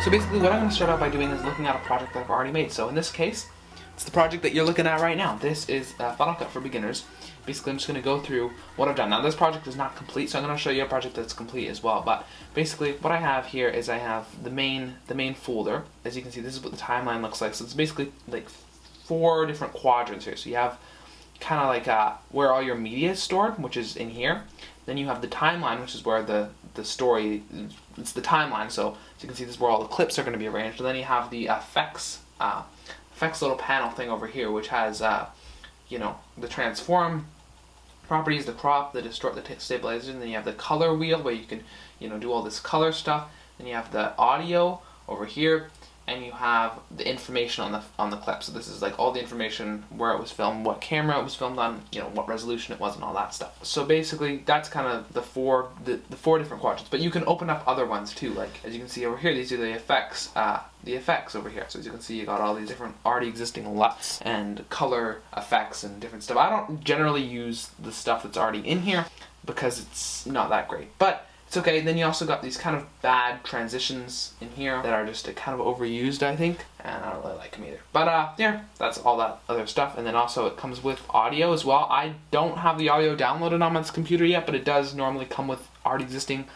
So basically what I'm going to start out by doing is looking at a project that I've already made. So in this case, it's the project that you're looking at right now. This is Final Cut for beginners. Basically I'm just going to go through what I've done. Now this project is not complete, so I'm going to show you a project that's complete as well. But basically what I have here is I have the main folder. As you can see, this is what the timeline looks like. So it's basically like 4 different quadrants here. So you have kind of like where all your media is stored, which is in here. Then you have the timeline, which is where the story, it's the timeline. So as you can see, this is where all the clips are going to be arranged. And then you have the effects little panel thing over here, which has you know, the transform properties, the crop, the distort, the stabilizer, and then you have the color wheel where you can, you know, do all this color stuff. Then you have the audio over here, and you have the information on the clip. So this is like all the information, where it was filmed, what camera it was filmed on, you know, what resolution it was, and all that stuff. So basically that's kind of the four different quadrants. But you can open up other ones too. Like as you can see over here, these are the effects over here. So as you can see, you got all these different already existing LUTs and color effects and different stuff. I don't generally use the stuff that's already in here because it's not that great, but it's okay. Then you also got these kind of bad transitions in here that are just kind of overused, I think, and I don't really like them either. But yeah, that's all that other stuff. And then also it comes with audio as well. I don't have the audio downloaded on my computer yet, but it does normally come with already existing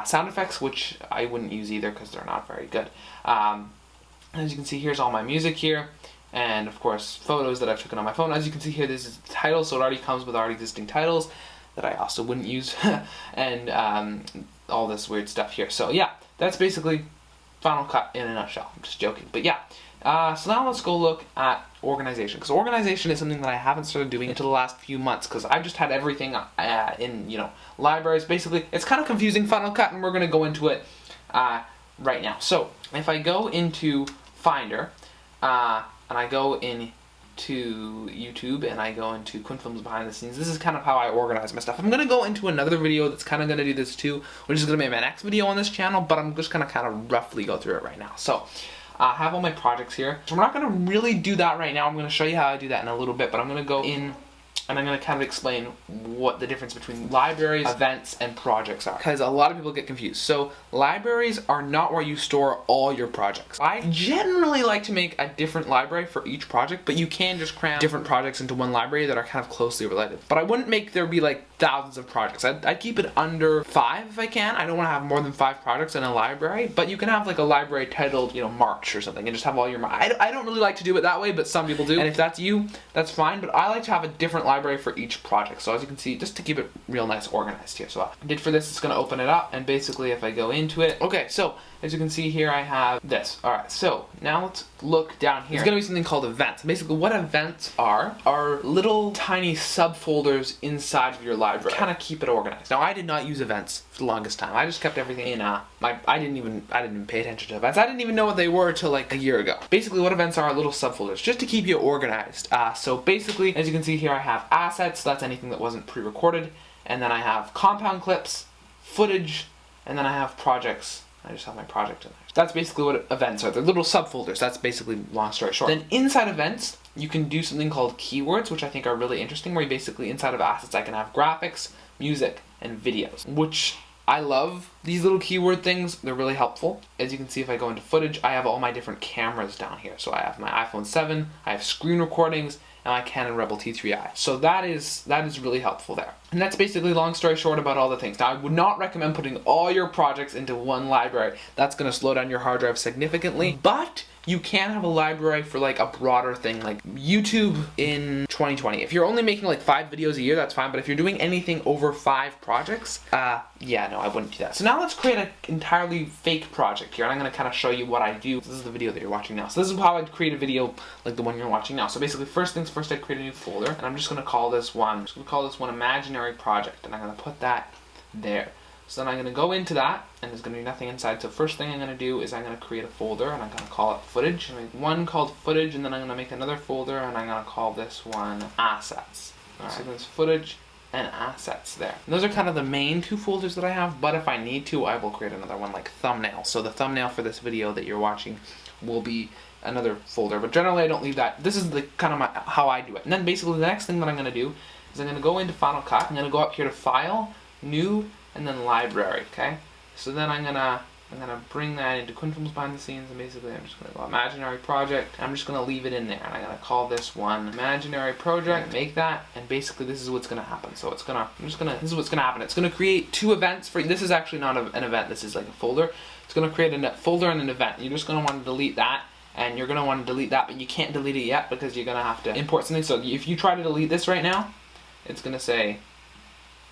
sound effects, which I wouldn't use either because they're not very good. As you can see, here's all my music here, and of course photos that I've taken on my phone. As you can see here, this is the title, so it already comes with already existing titles that I also wouldn't use, and all this weird stuff here. So yeah, that's basically Final Cut in a nutshell. I'm just joking, but yeah. So now let's go look at organization, because organization is something that I haven't started doing until the last few months, because I've just had everything in, you know, libraries. Basically, it's kind of confusing, Final Cut, and we're going to go into it right now. So if I go into Finder, and I go into YouTube, and I go into Quintfilm's behind the scenes, this is kind of how I organize my stuff. I'm going to go into another video that's kind of going to do this too, which is going to be my next video on this channel, but I'm just going to kind of roughly go through it right now. So I have all my projects here. So we're not going to really do that right now. I'm going to show you how I do that in a little bit, but I'm going to go in and I'm going to kind of explain what the difference between libraries, events, and projects are, because a lot of people get confused. So libraries are not where you store all your projects. I generally like to make a different library for each project, but you can just cram different projects into one library that are kind of closely related. But I wouldn't make there be like thousands of projects. I'd keep it under 5 if I can. I don't want to have more than 5 projects in a library, but you can have like a library titled, you know, March or something, and just have all your I don't really like to do it that way, but some people do, and if that's you, that's fine. But I like to have a different library for each project. So as you can see, just to keep it real nice organized here. So what I did for this, it's going to open it up, and basically if I go into it, okay, so as you can see here, I have this. Alright, so now let's look down here. There's going to be something called events. Basically what events are little tiny subfolders inside of your library. Kind of keep it organized. Now I did not use events for the longest time. I just kept everything in I didn't even pay attention to events. I didn't even know what they were until like a year ago. Basically what events are little subfolders, just to keep you organized. So basically, as you can see here, I have assets, so that's anything that wasn't pre-recorded, and then I have compound clips, footage, and then I have projects. I just have my project in there. That's basically what events are. They're little subfolders. That's basically, long story short. Then inside events, you can do something called keywords, which I think are really interesting, where you basically, inside of assets, I can have graphics, music, and videos, which I love these little keyword things. They're really helpful. As you can see, if I go into footage, I have all my different cameras down here. So I have my iPhone 7, I have screen recordings, and my Canon Rebel T3i. So that is really helpful there. And that's basically, long story short, about all the things. Now I would not recommend putting all your projects into one library. That's going to slow down your hard drive significantly, but you can have a library for like a broader thing, like YouTube in 2020. If you're only making like 5 videos a year, that's fine, but if you're doing anything over 5 projects, yeah, no, I wouldn't do that. So now let's create an entirely fake project here, and I'm going to kind of show you what I do. This is the video that you're watching now. So this is how I'd create a video like the one you're watching now. So basically, first things first, I'd create a new folder, and I'm just going to call this one, imaginary project, and I'm going to put that there. So then I'm going to go into that, and there's going to be nothing inside. So first thing I'm going to do is I'm going to create a folder, and I'm going to call it footage. I'm going to make one called footage, and then I'm going to make another folder, and I'm going to call this one assets. All right. So there's footage and assets there. And those are kind of the main 2 folders that I have, but if I need to, I will create another one like thumbnail. So the thumbnail for this video that you're watching will be another folder, but generally I don't leave that. This is the kind of how I do it. And then basically the next thing that I'm going to do is I'm going to go into Final Cut. I'm going to go up here to File, New, and then Library, okay? So then I'm gonna I'm gonna bring that into QuickFilms behind the scenes, and basically I'm just gonna go imaginary project. I'm just gonna leave it in there, and I'm gonna call this one imaginary project. Make that, and basically this is what's gonna happen. So this is what's gonna happen. It's gonna create two events for you. This is actually not an event. This is like a folder. It's gonna create a folder and an event. You're just gonna want to delete that, and you're gonna want to delete that, but you can't delete it yet because you're gonna have to import something. So if you try to delete this right now, it's gonna say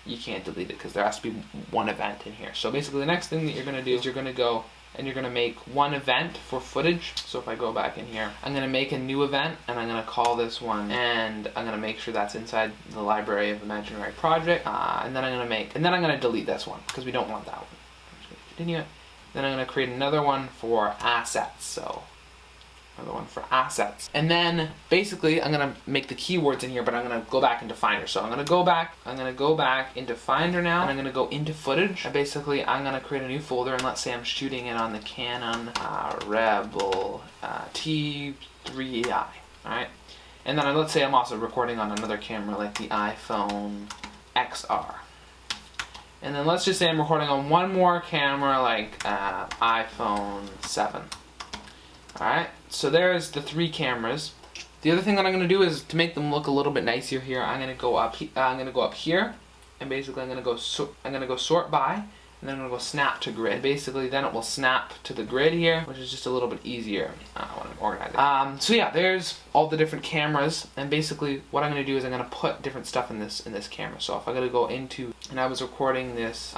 you can't delete it because there has to be one event in here. So basically the next thing that you're going to do is you're going to go and you're going to make one event for footage. So if I go back in here, I'm going to make a new event, and I'm going to call this one, and I'm going to make sure that's inside the library of imaginary project, and then I'm going to delete this one because we don't want that one. I'm just going to continue it. Then I'm going to create another one for assets. So another one for assets. And then basically I'm gonna make the keywords in here, but I'm gonna go back into Finder. So I'm gonna go back into Finder now, and I'm gonna go into footage, and basically I'm gonna create a new folder, and let's say I'm shooting it on the Canon Rebel T3i. Alright? And then let's say I'm also recording on another camera like the iPhone XR. And then let's just say I'm recording on one more camera like iPhone 7. Alright, so there's the three cameras. The other thing that I'm going to do is to make them look a little bit nicer here. I'm going to go up here, and basically I'm going to go sort by, and then I'm going to go snap to grid. Basically then it will snap to the grid here, which is just a little bit easier when I'm organizing. So yeah, there's all the different cameras, and basically what I'm going to do is I'm going to put different stuff in this camera. So if I'm going to go into, and I was recording this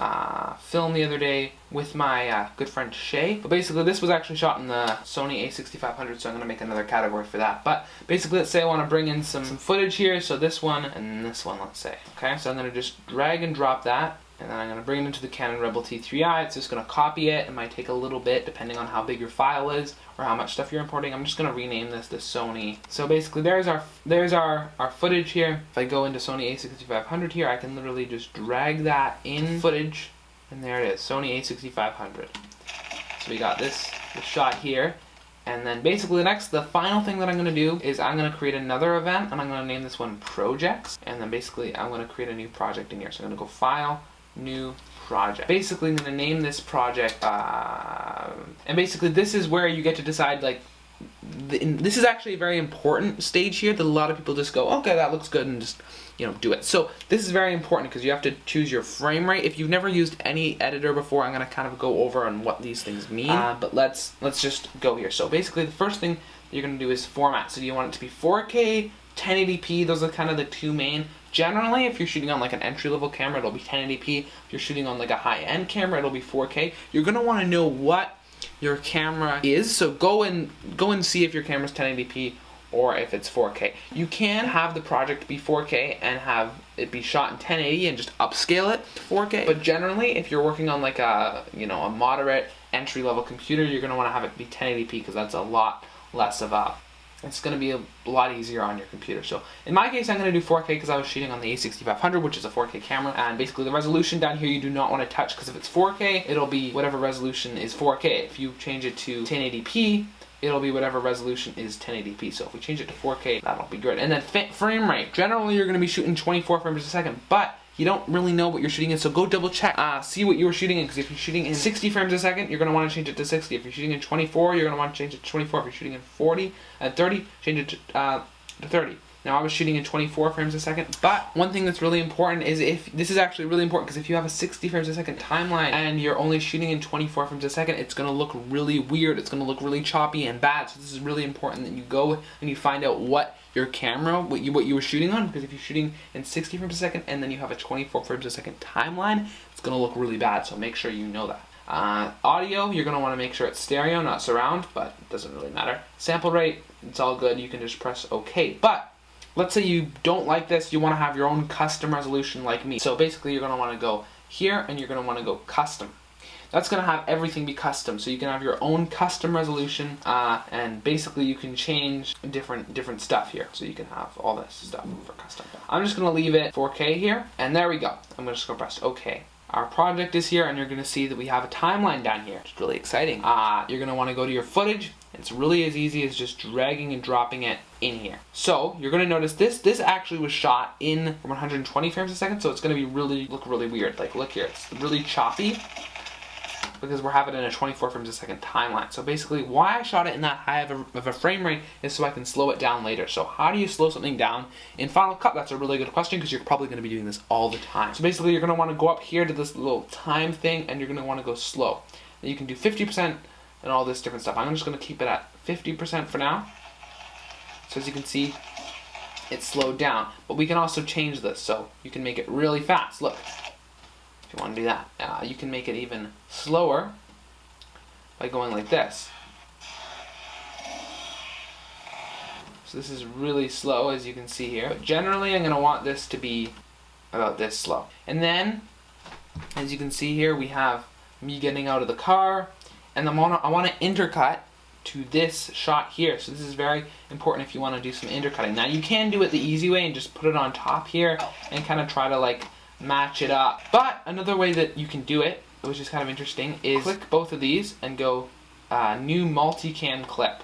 film the other day with my good friend Shay, but basically this was actually shot in the Sony a6500, so I'm going to make another category for that. But basically let's say I want to bring in some footage here, so this one and this one, let's say. Okay, so I'm going to just drag and drop that, and then I'm going to bring it into the Canon Rebel T3i. It's just going to copy it. It might take a little bit depending on how big your file is or how much stuff you're importing. I'm just going to rename this the Sony. So basically there's our footage here. If I go into Sony a6500 here, I can literally just drag that in footage, and there it is, Sony a6500. So we got this shot here. And then basically the final thing that I'm going to do is I'm going to create another event, and I'm going to name this one Projects. And then basically I'm going to create a new project in here. So I'm going to go File, New Project. Basically I'm going to name this project, and basically this is where you get to decide, like, this is actually a very important stage here that a lot of people just go, okay, that looks good, and just, you know, do it. So this is very important because you have to choose your frame rate. If you've never used any editor before, I'm going to kind of go over on what these things mean, but let's just go here. So basically the first thing you're going to do is format. So do you want it to be 4K, 1080p? Those are kind of the two main. Generally, if you're shooting on like an entry-level camera, it'll be 1080p. If you're shooting on like a high-end camera, it'll be 4K. You're going to want to know what your camera is, so go and see if your camera's 1080p or if it's 4K. You can have the project be 4K and have it be shot in 1080 and just upscale it to 4K. But generally, if you're working on like a a moderate entry-level computer, you're going to want to have it be 1080p because that's a lot less of a. It's going to be a lot easier on your computer. So in my case, I'm going to do 4K because I was shooting on the a6500, which is a 4K camera. And basically the resolution down here you do not want to touch, because if it's 4K, it'll be whatever resolution is 4K. If you change it to 1080p, it'll be whatever resolution is 1080p. So if we change it to 4K, that'll be good. And then frame rate. Generally, you're going to be shooting 24 frames a second, but you don't really know what you're shooting in, so go double check, see what you were shooting in, because if you're shooting in 60 frames a second, you're going to want to change it to 60. If you're shooting in 24, you're going to want to change it to 24. If you're shooting in 30, change it to 30. Now I was shooting in 24 frames a second, but one thing that's really important is this is actually really important, because if you have a 60 frames a second timeline and you're only shooting in 24 frames a second, it's going to look really weird, it's going to look really choppy and bad. So this is really important that you go and you find out what your camera, what you were shooting on, because if you're shooting in 60 frames a second and then you have a 24 frames a second timeline, it's going to look really bad, so make sure you know that. Audio, you're going to want to make sure it's stereo, not surround, but it doesn't really matter. Sample rate, it's all good, you can just press OK. But let's say you don't like this, you want to have your own custom resolution like me. So basically you're going to want to go here and you're going to want to go custom. That's going to have everything be custom, so you can have your own custom resolution, and basically you can change different stuff here. So you can have all this stuff for custom. I'm just going to leave it 4K here, and there we go. I'm just going to press OK. Our project is here, and you're going to see that we have a timeline down here. It's really exciting. You're going to want to go to your footage. It's really as easy as just dragging and dropping it in here. So you're going to notice this actually was shot in 120 frames a second, so it's going to be look really weird. Like, look here, it's really choppy. because we're having it in a 24 frames a second timeline. So basically why I shot it in that high of a frame rate is so I can slow it down later. So how do you slow something down in Final Cut? That's a really good question because you're probably going to be doing this all the time. So basically you're going to want to go up here to this little time thing and you're going to want to go slow. And you can do 50% and all this different stuff. I'm just going to keep it at 50% for now. So as you can see, it's slowed down. But we can also change this, so you can make it really fast. Look, if you want to do that. You can make it even slower by going like this. So this is really slow, as you can see here. But generally, I'm going to want this to be about this slow. And then, as you can see here, we have me getting out of the car. And I want to intercut to this shot here. So this is very important if you want to do some intercutting. Now you can do it the easy way and just put it on top here and kind of try to like match it up. But another way that you can do it, which is kind of interesting, is click both of these and go new multicam clip.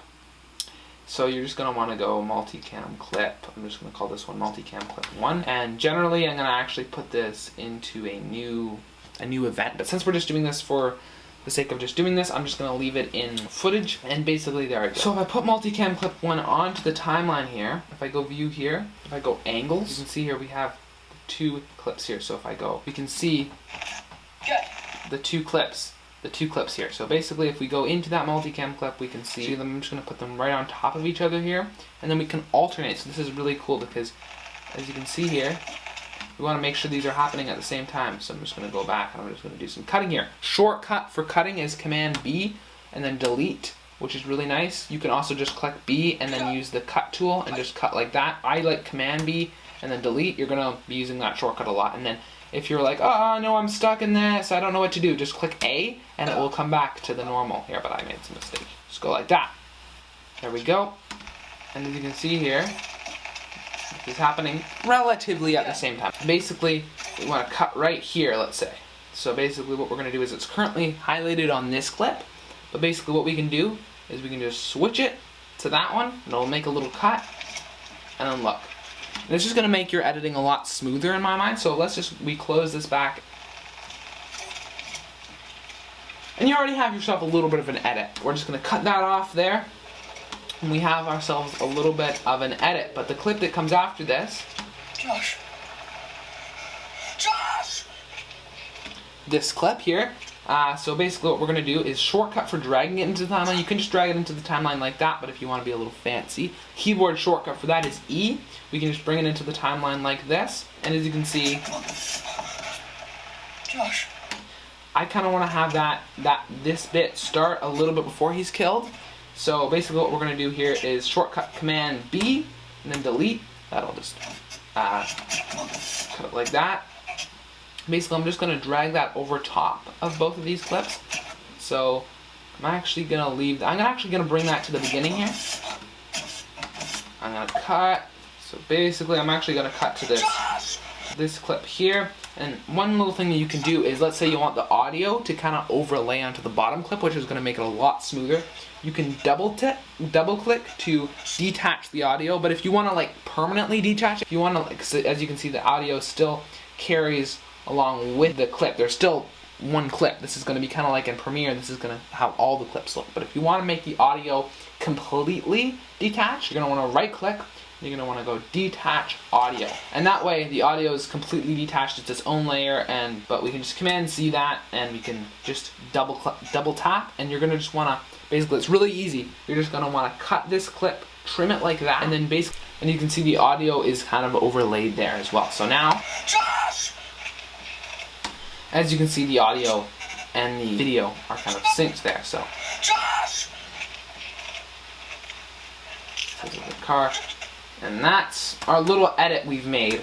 So you're just going to want to go multicam clip. I'm just going to call this one multicam clip 1. And generally I'm going to actually put this into a new event. But since we're just doing this for the sake of just doing this, I'm just going to leave it in footage, and basically there I go. So if I put multicam clip 1 onto the timeline here, if I go view here, if I go angles, you can see here we have 2 clips here. So if I go, we can see the two clips here. So basically if we go into that multicam clip, we can see them. I'm just going to put them right on top of each other here, and then we can alternate. So this is really cool because as you can see here, we want to make sure these are happening at the same time. So I'm just going to go back and I'm just going to do some cutting here. Shortcut for cutting is Command B and then delete, which is really nice. You can also just click B and then use the cut tool and just cut like that. I like Command B and then delete. You're going to be using that shortcut a lot. And then if you're like, oh no, I'm stuck in this, I don't know what to do, just click A and it will come back to the normal. Here, but I made some mistake. Just go like that. There we go. And as you can see here, is happening relatively at the same time. Basically, we want to cut right here, let's say. So basically what we're going to do is it's currently highlighted on this clip, but basically what we can do is we can just switch it to that one, and it'll make a little cut, and then look. And it's just going to make your editing a lot smoother in my mind, so we close this back. And you already have yourself a little bit of an edit. We're just going to cut that off there. And we have ourselves a little bit of an edit, but the clip that comes after this, Josh, this clip here, so basically what we're going to do is shortcut for dragging it into the timeline. You can just drag it into the timeline like that, but if you want to be a little fancy, keyboard shortcut for that is E. We can just bring it into the timeline like this, and as you can see, Josh, I kind of want to have this bit start a little bit before he's killed. So basically what we're going to do here is shortcut Command B and then delete. That'll just cut it like that. Basically I'm just going to drag that over top of both of these clips. So I'm actually going to leave, I'm actually going to bring that to the beginning here. I'm going to cut. So basically I'm actually going to cut to this clip here. And one little thing that you can do is, let's say you want the audio to kind of overlay onto the bottom clip, which is going to make it a lot smoother. You can double click to detach the audio, but if you want to like permanently detach it, if you want to, like, so as you can see, the audio still carries along with the clip. There's still one clip. This is going to be kind of like in Premiere, this is going to how all the clips look. But if you want to make the audio completely detached, you're going to want to right click, you're going to want to go detach audio. And that way the audio is completely detached, it's its own layer, but we can just Command C that, and we can just double tap, and you're going to just want to, basically it's really easy, you're just going to want to cut this clip, trim it like that, and then basically, and you can see the audio is kind of overlaid there as well. So now, as you can see, the audio and the video are kind of synced there. So, this is the car. And that's our little edit we've made.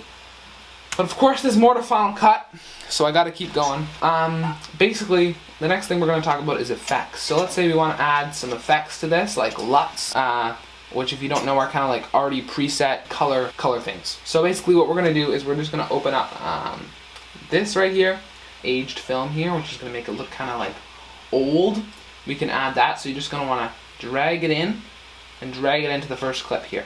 But of course there's more to Final Cut, so I gotta keep going. Basically, the next thing we're gonna talk about is effects. So let's say we wanna add some effects to this, like LUTs, which if you don't know are kind of like already preset color things. So basically what we're gonna do is we're just gonna open up this right here, aged film here, which is gonna make it look kind of like old. We can add that, so you're just gonna wanna drag it in and drag it into the first clip here.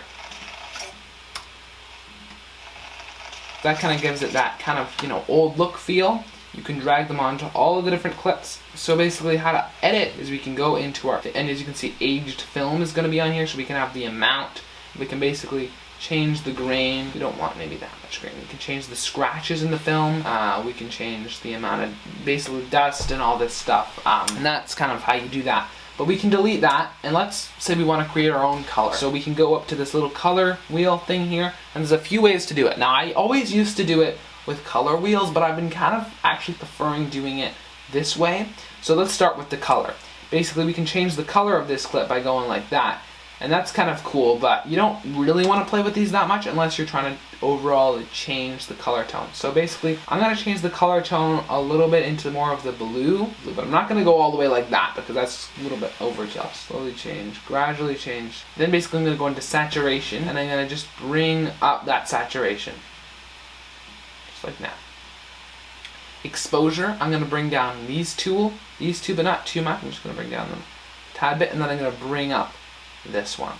That kind of gives it that kind of, old look feel. you can drag them onto all of the different clips. So basically how to edit is we can go into our, and as you can see, aged film is going to be on here, so we can have the amount. We can basically change the grain. We don't want maybe that much grain. We can change the scratches in the film. We can change the amount of basically dust and all this stuff. And that's kind of how you do that. But we can delete that, and let's say we want to create our own color. So we can go up to this little color wheel thing here, and there's a few ways to do it. Now I always used to do it with color wheels, but I've been kind of actually preferring doing it this way. So let's start with the color. Basically we can change the color of this clip by going like that. And that's kind of cool, but you don't really want to play with these that much unless you're trying to overall change the color tone. So basically, I'm going to change the color tone a little bit into more of the blue, but I'm not going to go all the way like that because that's a little bit overkill. Slowly change, gradually change. Then basically I'm going to go into saturation, and I'm going to just bring up that saturation. Just like that. Exposure, I'm going to bring down these two, but not too much. I'm just going to bring down them a tad bit, and then I'm going to bring up this one.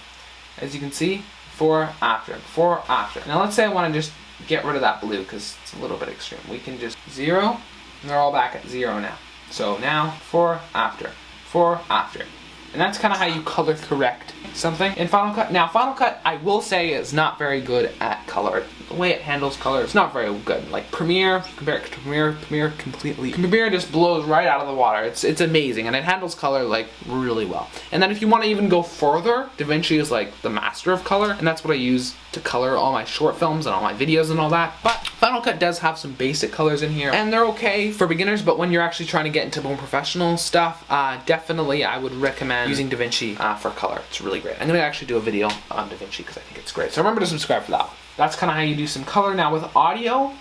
As you can see, before, after, before, after. Now let's say I want to just get rid of that blue because it's a little bit extreme. We can just 0, and they're all back at 0 now. So now, before, after, before, after. And that's kind of how you color correct something in Final Cut. Now Final Cut, I will say, is not very good at color. The way it handles color is not very good. Like Premiere, if you compare it to Premiere completely. Premiere just blows right out of the water. It's amazing, and it handles color like really well. And then if you want to even go further, DaVinci is like the master of color, and that's what I use to color all my short films and all my videos and all that. But Final Cut does have some basic colors in here, and they're okay for beginners, but when you're actually trying to get into more professional stuff, definitely I would recommend using DaVinci for color. It's really great. I'm going to actually do a video on DaVinci because I think it's great. So remember to subscribe for that. That's kind of how you do some color. Now with audio,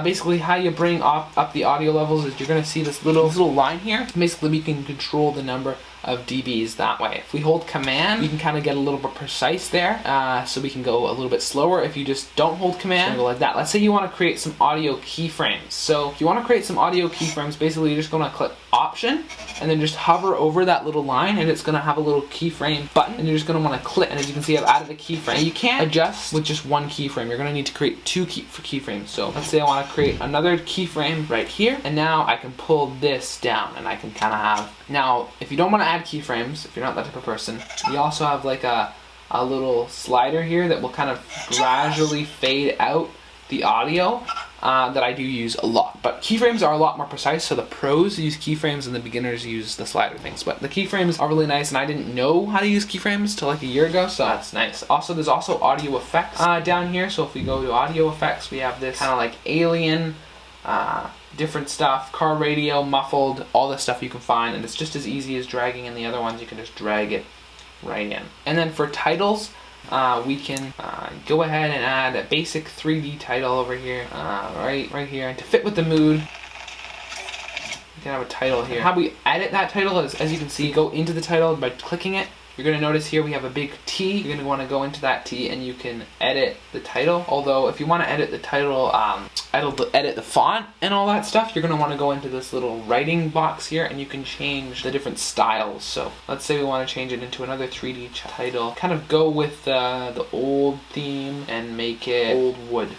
basically how you bring up the audio levels is you're going to see this little line here. Basically we can control the number of dBs that way. If we hold command, we can kind of get a little bit precise there, so we can go a little bit slower. If you just don't hold command, go like that. Let's say you want to create some audio keyframes. So if you want to create some audio keyframes, basically you're just going to click Option, and then just hover over that little line, and it's going to have a little keyframe button, and you're just going to want to click. And as you can see, I've added a keyframe. And you can't adjust with just one keyframe. You're going to need to create two keyframes. So let's say I want to create another keyframe right here, and now I can pull this down, and I can kind of have. Now, if you don't want to add keyframes, if you're not that type of person, you also have like a little slider here that will kind of gradually fade out the audio that I do use a lot. But keyframes are a lot more precise, so the pros use keyframes and the beginners use the slider things. But the keyframes are really nice, and I didn't know how to use keyframes till like a year ago, so that's nice. Also, there's also audio effects down here. So if we go to audio effects, we have this kind of like alien, different stuff, car radio, muffled, all this stuff you can find, and it's just as easy as dragging in the other ones. You can just drag it right in. And then for titles, we can go ahead and add a basic 3D title over here, right here, and to fit with the mood, we can have a title here. How we edit that title is, as you can see, go into the title by clicking it. You're going to notice here we have a big T. You're going to want to go into that T, and you can edit the title. Although if you want to edit the title, edit the font and all that stuff, you're going to want to go into this little writing box here, and you can change the different styles. So let's say we want to change it into another 3D title. Kind of go with the old theme and make it old wood.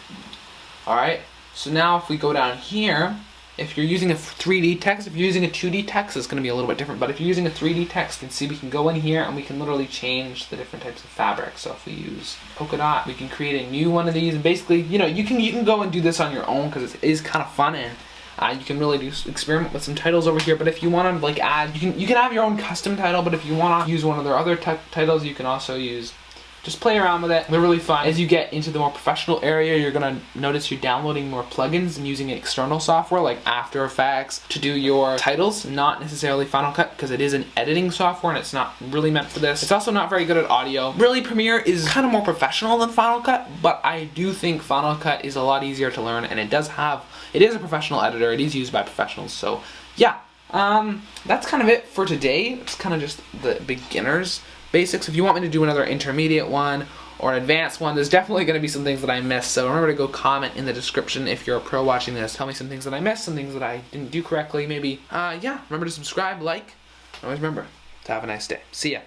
Alright, so now if we go down here, if you're using a 3D text, if you're using a 2D text, it's going to be a little bit different. But if you're using a 3D text, you can see we can go in here and we can literally change the different types of fabric. So if we use polka dot, we can create a new one of these. And basically, you know, you can go and do this on your own because it is kind of fun, and you can really experiment with some titles over here. But if you want to like add, you can have your own custom title. But if you want to use one of their other titles, you can also use. Just play around with it. They're really fun. As you get into the more professional area, you're going to notice you're downloading more plugins and using external software like After Effects to do your titles, not necessarily Final Cut, because it is an editing software and it's not really meant for this. It's also not very good at audio. Really, Premiere is kind of more professional than Final Cut, but I do think Final Cut is a lot easier to learn, and it is a professional editor. It is used by professionals. So yeah, that's kind of it for today. It's kind of just the beginners basics. If you want me to do another intermediate one or an advanced one, there's definitely going to be some things that I missed. So remember to go comment in the description if you're a pro watching this. Tell me some things that I missed, some things that I didn't do correctly, maybe. Yeah, remember to subscribe, like, and always remember to have a nice day. See ya.